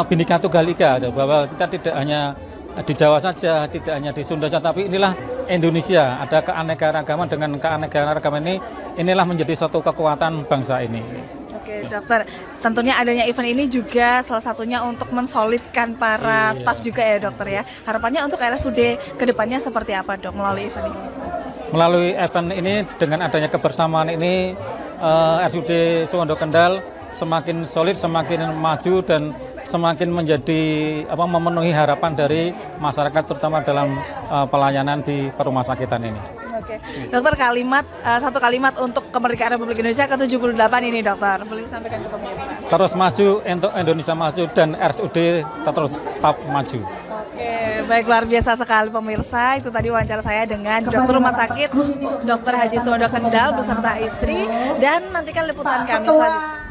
Bhinneka Tunggal Ika, bahwa kita tidak hanya di Jawa saja, tidak hanya di Sunda saja, tapi inilah Indonesia. Ada keanekaragaman, dengan keanekaragaman inilah menjadi suatu kekuatan bangsa ini. Oke dokter, tentunya adanya event ini juga salah satunya untuk mensolidkan para staf juga ya dokter ya. Harapannya untuk RSUD kedepannya seperti apa dok melalui event ini? Melalui event ini dengan adanya kebersamaan ini, RSUD Suwondo Kendal semakin solid, semakin maju dan semakin menjadi memenuhi harapan dari masyarakat, terutama dalam pelayanan di rumah sakitan ini. Oke, dokter, satu kalimat untuk kemerdekaan Republik Indonesia ke-78 ini dokter, boleh disampaikan ke pemirsa? Terus maju untuk Indonesia maju dan RSUD terus tetap maju. Oke, baik, luar biasa sekali pemirsa. Itu tadi wawancara saya dengan Dokter Rumah Sakit Dr. Haji Suwondo Kendal beserta istri, dan nantikan liputan kami selanjutnya.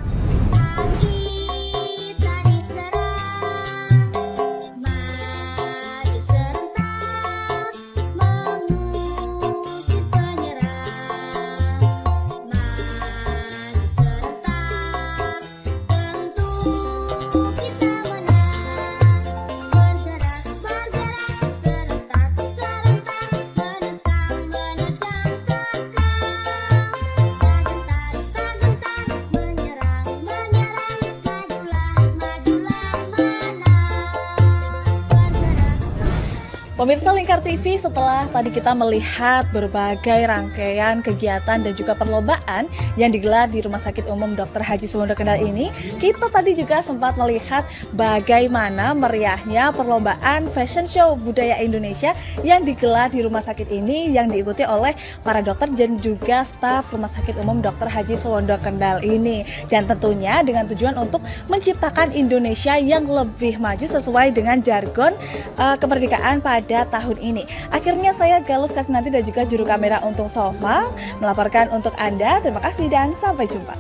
Pemirsa Lingkar TV, setelah tadi kita melihat berbagai rangkaian kegiatan dan juga perlombaan yang digelar di Rumah Sakit Umum Dr. Haji Suwondo Kendal ini, kita tadi juga sempat melihat bagaimana meriahnya perlombaan fashion show budaya Indonesia yang digelar di rumah sakit ini, yang diikuti oleh para dokter dan juga staf Rumah Sakit Umum Dr. Haji Suwondo Kendal ini. Dan tentunya dengan tujuan untuk menciptakan Indonesia yang lebih maju sesuai dengan jargon kemerdekaan pada tahun ini. Akhirnya saya Galus Kaknanti dan juga juru kamera Untung Sofa melaporkan untuk Anda. Terima kasih dan sampai jumpa.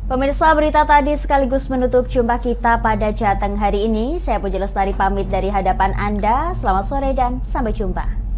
Pemirsa, berita tadi sekaligus menutup jumpa kita pada Jateng hari ini. Saya Puji Lestari pamit dari hadapan Anda. Selamat sore dan sampai jumpa.